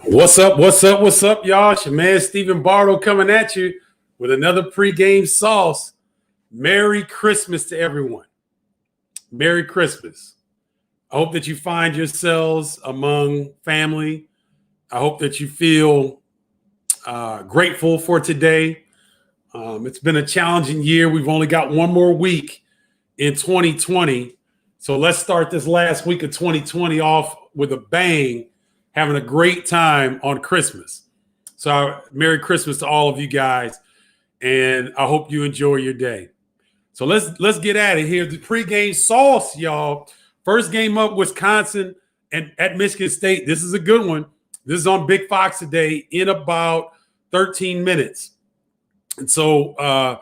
What's up? What's up? What's up, y'all? It's your man Stephen Bardo coming at you with another pregame sauce. Merry Christmas to everyone. Merry Christmas. I hope that you find yourselves among family. I hope that you feel grateful for today. It's been a challenging year. We've only got one more week in 2020. So let's start this last week of 2020 off with a bang, having a great time on Christmas. So Merry Christmas to all of you guys, and I hope you enjoy your day. So let's get at it here. The pregame sauce, y'all. First game up, Wisconsin and at Michigan State. This is a good one. This is on Big Fox today in about 13 minutes. And so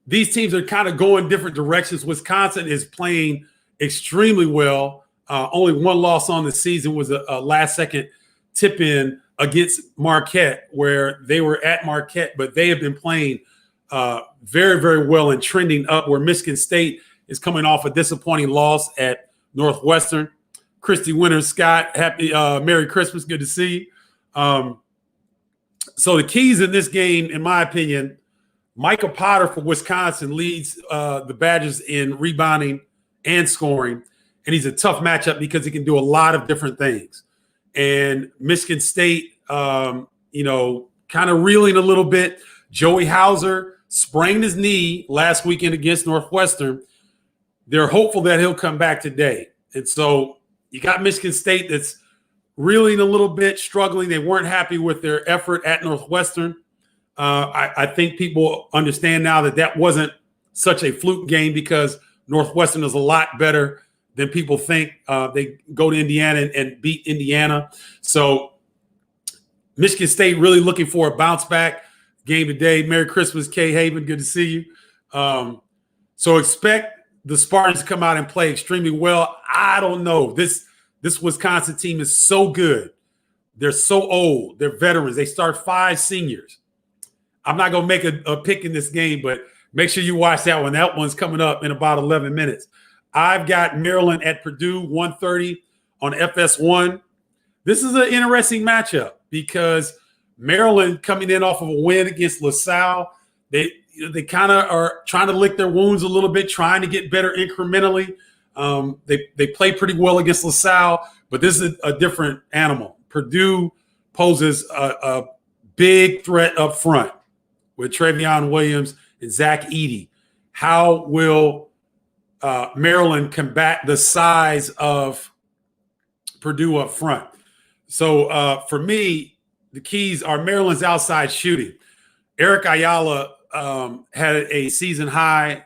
these teams are kind of going different directions. Wisconsin is playing extremely well. Only one loss on the season was a last-second tip-in against Marquette, where they were at Marquette, but they have been playing very, very well and trending up, where Michigan State is coming off a disappointing loss at Northwestern. Christy Winters, Scott, happy Merry Christmas. Good to see you. So the keys in this game, in my opinion, Micah Potter for Wisconsin leads the Badgers in rebounding and scoring, and he's a tough matchup because he can do a lot of different things. And Michigan State, kind of reeling a little bit. Joey Hauser sprained his knee last weekend against Northwestern. They're hopeful that he'll come back today. And so you got Michigan State that's reeling a little bit, struggling. They weren't happy with their effort at Northwestern. I think people understand now that wasn't such a fluke game because Northwestern is a lot better than people think. They go to Indiana and beat Indiana. So Michigan State really looking for a bounce back game today. Merry Christmas, Kay Haven. Good to see you. So expect the Spartans to come out and play extremely well. I don't know. This Wisconsin team is so good. They're so old. They're veterans. They start 5 seniors. I'm not going to make a pick in this game, but make sure you watch that one. That one's coming up in about 11 minutes. I've got Maryland at Purdue, 1:30 on FS1. This is an interesting matchup because Maryland coming in off of a win against LaSalle. They kind of are trying to lick their wounds a little bit, trying to get better incrementally. They play pretty well against LaSalle, but this is a different animal. Purdue poses a big threat up front with Travion Williams and Zach Edey. How will Maryland combat the size of Purdue up front? So for me, the keys are Maryland's outside shooting. Eric Ayala had a season high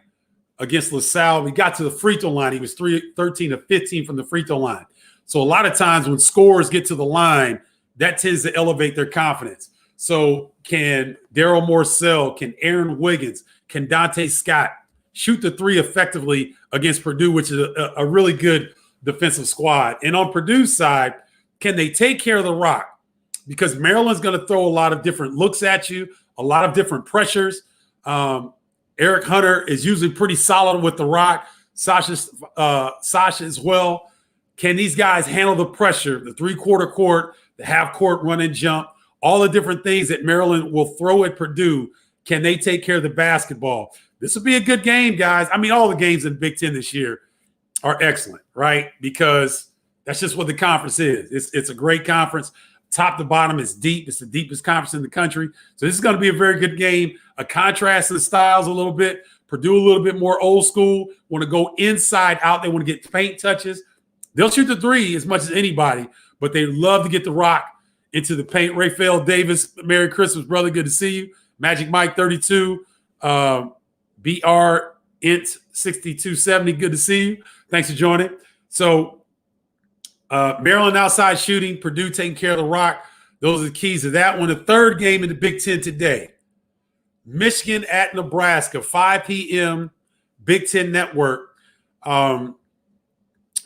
against LaSalle. He got to the free throw line. He was 13 of 15 from the free throw line. So a lot of times when scorers get to the line, that tends to elevate their confidence. So can Daryl Morcell, can Aaron Wiggins, can Dante Scott shoot the three effectively against Purdue, which is a really good defensive squad? And on Purdue's side, can they take care of the rock? Because Maryland's going to throw a lot of different looks at you, a lot of different pressures. Eric Hunter is usually pretty solid with the rock. Sasha as well. Can these guys handle the pressure, the three-quarter court, the half-court run and jump, all the different things that Maryland will throw at Purdue? Can they take care of the basketball? This will be a good game, guys. I mean, all the games in Big Ten this year are excellent, right? Because that's just what the conference is. It's a great conference. Top to bottom, it's deep. It's the deepest conference in the country. So this is going to be a very good game. A contrast in the styles a little bit. Purdue a little bit more old school. Want to go inside out. They want to get paint touches. They'll shoot the three as much as anybody, but they love to get the rock into the paint. Raphael Davis, Merry Christmas, brother. Good to see you. Magic Mike 32. BR Int 6270. Good to see you. Thanks for joining. So Maryland outside shooting, Purdue taking care of the rock. Those are the keys to that one. The third game in the Big Ten today. Michigan at Nebraska, 5 p.m. Big Ten Network.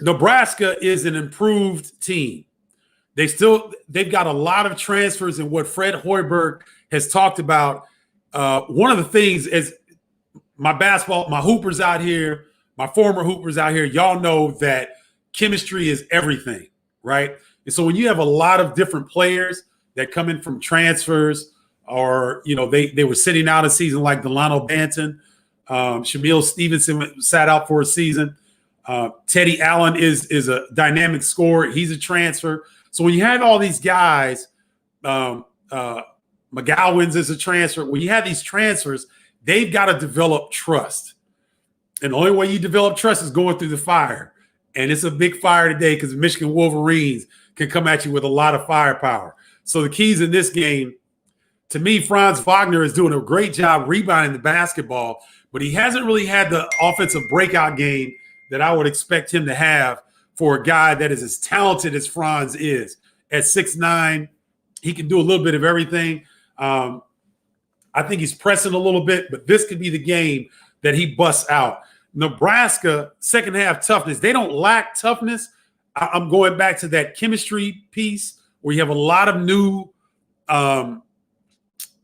Nebraska is an improved team. They've got a lot of transfers, and what Fred Hoiberg has talked about. One of the things is my hoopers out here, my former hoopers out here, y'all know that chemistry is everything, right? And so when you have a lot of different players, that come in from transfers, or they were sitting out a season, like Delano Banton. Shamil Stevenson sat out for a season. Teddy Allen is a dynamic scorer. He's a transfer. So when you have all these guys, McGowan's is a transfer. When you have these transfers, they've got to develop trust. And the only way you develop trust is going through the fire. And it's a big fire today because the Michigan Wolverines can come at you with a lot of firepower. So the keys in this game, to me, Franz Wagner is doing a great job rebounding the basketball, but he hasn't really had the offensive breakout game that I would expect him to have for a guy that is as talented as Franz is. At 6'9", he can do a little bit of everything. I think he's pressing a little bit, but this could be the game that he busts out. Nebraska, second half toughness. They don't lack toughness. I'm going back to that chemistry piece where you have a lot of new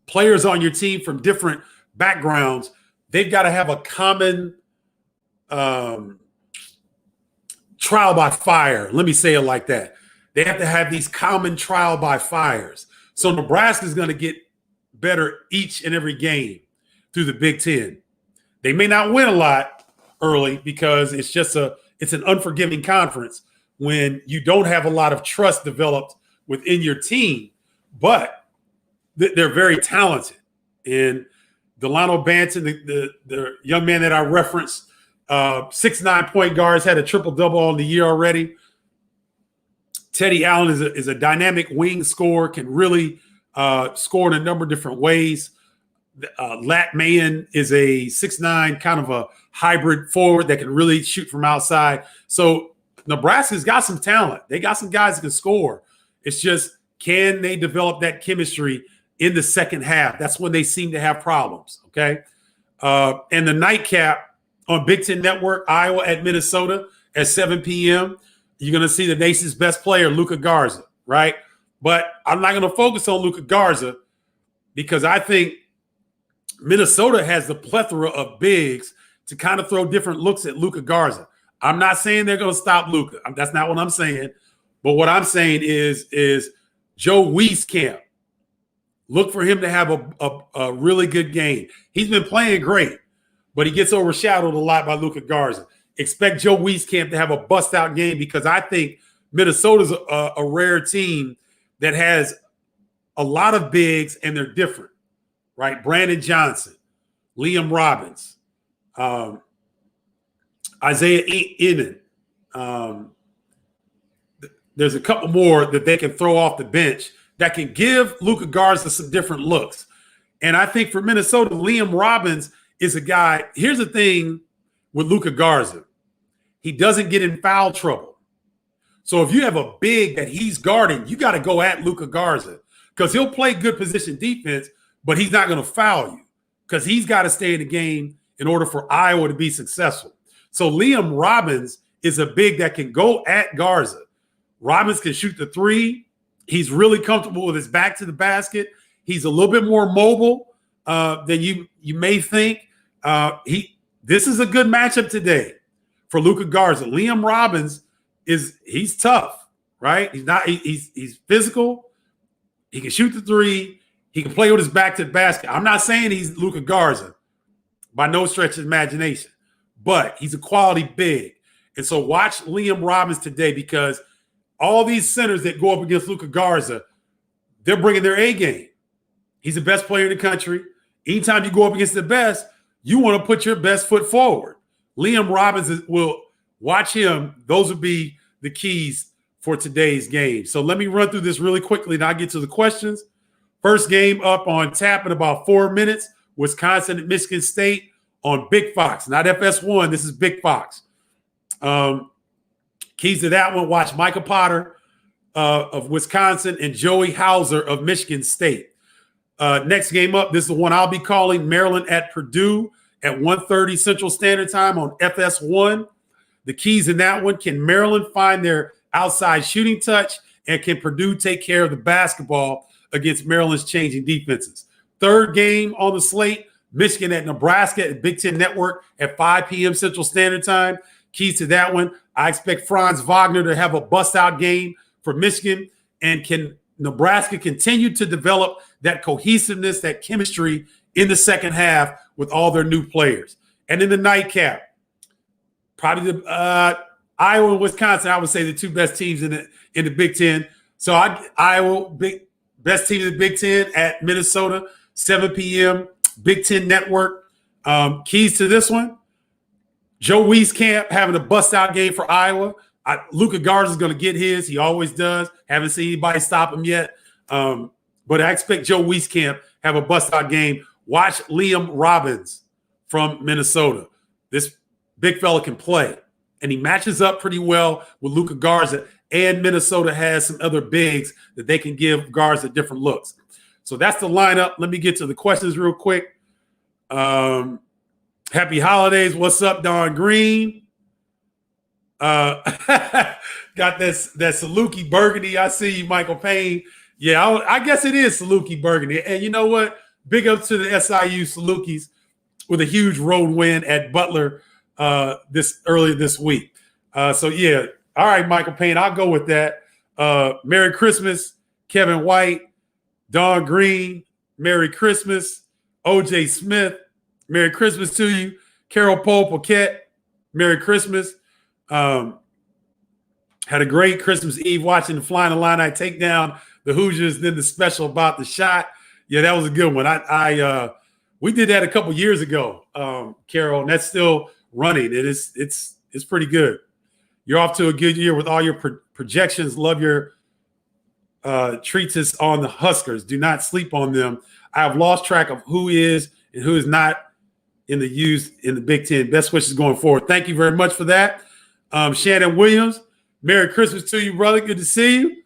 players on your team from different backgrounds. They've got to have a common trial by fire. Let me say it like that. They have to have these common trial by fires. So Nebraska is going to get better each and every game through the Big Ten. They may not win a lot early because it's an unforgiving conference when you don't have a lot of trust developed within your team, but they're very talented. And Delano Banton, the young man that I referenced, 6'9" point guards, had a triple-double on the year already. Teddy Allen is a dynamic wing scorer, can really score in a number of different ways. Lat Mayen is a 6'9", kind of a hybrid forward that can really shoot from outside. So Nebraska's got some talent. They got some guys that can score. It's just, can they develop that chemistry in the second half? That's when they seem to have problems, okay? And the nightcap on Big Ten Network, Iowa at Minnesota at 7 p.m., you're going to see the nation's best player, Luka Garza, right? But I'm not going to focus on Luka Garza because I think Minnesota has the plethora of bigs to kind of throw different looks at Luka Garza. I'm not saying they're going to stop Luka. That's not what I'm saying. But what I'm saying is Joe Wieskamp, look for him to have a really good game. He's been playing great, but he gets overshadowed a lot by Luka Garza. Expect Joe Wieskamp to have a bust-out game because I think Minnesota's a rare team that has a lot of bigs and they're different, right? Brandon Johnson, Liam Robbins, Isaiah Inman. There's a couple more that they can throw off the bench that can give Luka Garza some different looks. And I think for Minnesota, Liam Robbins is a guy. Here's the thing with Luka Garza. He doesn't get in foul trouble. So if you have a big that he's guarding, you got to go at Luka Garza because he'll play good position defense, but he's not going to foul you because he's got to stay in the game in order for Iowa to be successful. So Liam Robbins is a big that can go at Garza. Robbins can shoot the three. He's really comfortable with his back to the basket. He's a little bit more mobile than you may think. This is a good matchup today for Luka Garza. Liam Robbins he's tough, right? He's physical. He can shoot the three. He can play with his back to the basket. I'm not saying he's Luka Garza by no stretch of imagination, but he's a quality big. And so watch Liam Robbins today because all these centers that go up against Luka Garza, they're bringing their A game. He's the best player in the country. Anytime you go up against the best, you want to put your best foot forward. Liam Robbins will watch him. Those would be the keys for today's game. So let me run through this really quickly and I'll get to the questions. First game up on tap in about 4 minutes, Wisconsin at Michigan State on Big Fox, not FS1. This is Big Fox. Keys to that one, watch Micah Potter of Wisconsin and Joey Hauser of Michigan State. Next game up, this is the one I'll be calling, Maryland at Purdue at 1:30 Central Standard Time on FS1. The keys in that one, can Maryland find their outside shooting touch, and can Purdue take care of the basketball against Maryland's changing defenses? Third game on the slate, Michigan at Nebraska at Big Ten Network at 5 p.m. Central Standard Time. Keys to that one, I expect Franz Wagner to have a bust-out game for Michigan, and can Nebraska continued to develop that cohesiveness, that chemistry in the second half with all their new players. And in the nightcap, probably the Iowa and Wisconsin, I would say the two best teams in the Big Ten. So Iowa, best team in the Big Ten at Minnesota, 7 p.m., Big Ten Network. Keys to this one, Joe Wieskamp having a bust-out game for Iowa. Luka Garza's going to get his. He always does. Haven't seen anybody stop him yet. But I expect Joe Wieskamp have a bust-out game. Watch Liam Robbins from Minnesota. This big fella can play, and he matches up pretty well with Luka Garza, and Minnesota has some other bigs that they can give Garza different looks. So that's the lineup. Let me get to the questions real quick. Happy holidays. What's up, Don Green? Got that Saluki Burgundy. I see you, Michael Payne. Yeah, I guess it is Saluki Burgundy. And you know what? Big up to the SIU Salukis with a huge road win at Butler earlier this week. So yeah, all right, Michael Payne, I'll go with that. Merry Christmas, Kevin White, Don Green. Merry Christmas, OJ Smith. Merry Christmas to you, Carol Poquette. Merry Christmas. Had a great Christmas Eve watching the Flying Illini take down the Hoosiers. Then the special about the shot. Yeah, that was a good one. We did that a couple years ago, Carol, and that's still running. It's pretty good. You're off to a good year with all your projections. Love your treatise on the Huskers. Do not sleep on them. I have lost track of who is and who is not in the Big Ten. Best wishes going forward. Thank you very much for that. Shannon Williams, Merry Christmas to you, brother. Good to see you.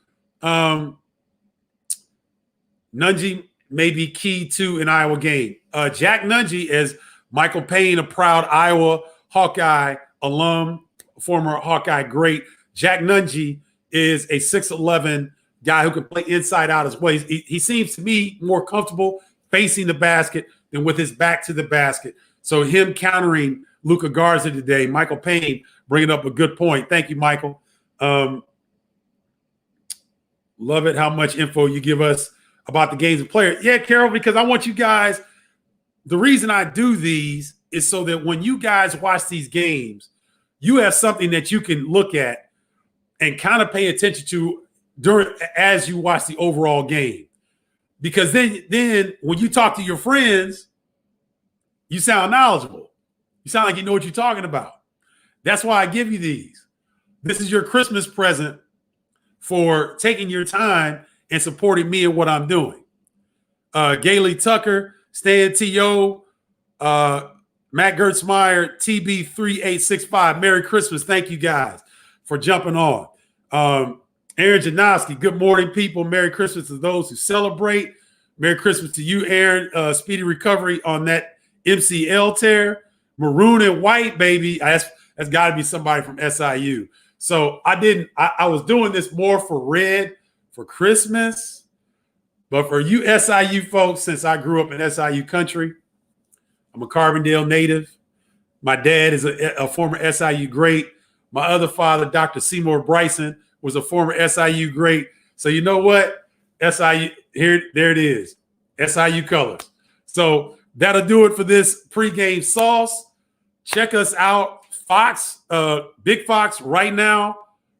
Nungy may be key to an Iowa game. Jack Nungy, as Michael Payne, a proud Iowa Hawkeye alum, former Hawkeye great. Jack Nungy is a 6'11" guy who can play inside out as well. He seems to me more comfortable facing the basket than with his back to the basket. So him countering Luka Garza today, Michael Payne bringing up a good point. Thank you, Michael. Love it how much info you give us about the games and players. Yeah, Carol, because I want you guys – the reason I do these is so that when you guys watch these games, you have something that you can look at and kind of pay attention to as you watch the overall game. Because then when you talk to your friends, you sound knowledgeable. You sound like you know what you're talking about. That's why I give you these. This is your Christmas present for taking your time and supporting me in what I'm doing. Gailey Tucker, Stan T.O., Matt Gertzmeyer, TB3865. Merry Christmas. Thank you guys for jumping on. Aaron Janowski, good morning, people. Merry Christmas to those who celebrate. Merry Christmas to you, Aaron. Speedy recovery on that MCL tear. Maroon and white, baby. That's got to be somebody from SIU. So I was doing this more for red for Christmas. But for you SIU folks, since I grew up in SIU country, I'm a Carbondale native. My dad is a former SIU great. My other father, Dr. Seymour Bryson, was a former SIU great. So you know what? SIU, there it is. SIU colors. So that'll do it for this pregame sauce. Check us out. Fox, Big Fox right now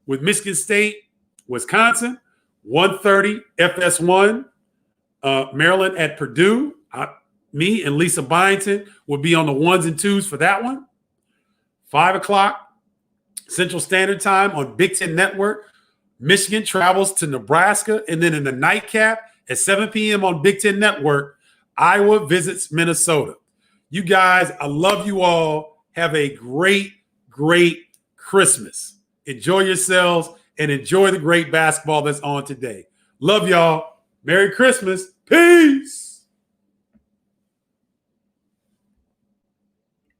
with Michigan State, Wisconsin, 1:30 FS1. Maryland at Purdue. Me and Lisa Byington will be on the 1s and 2s for that one. 5 o'clock Central Standard Time on Big Ten Network. Michigan travels to Nebraska. And then in the nightcap at 7 p.m. on Big Ten Network, Iowa visits Minnesota. You guys, I love you all. Have a great, great Christmas. Enjoy yourselves and enjoy the great basketball that's on today. Love y'all. Merry Christmas. Peace.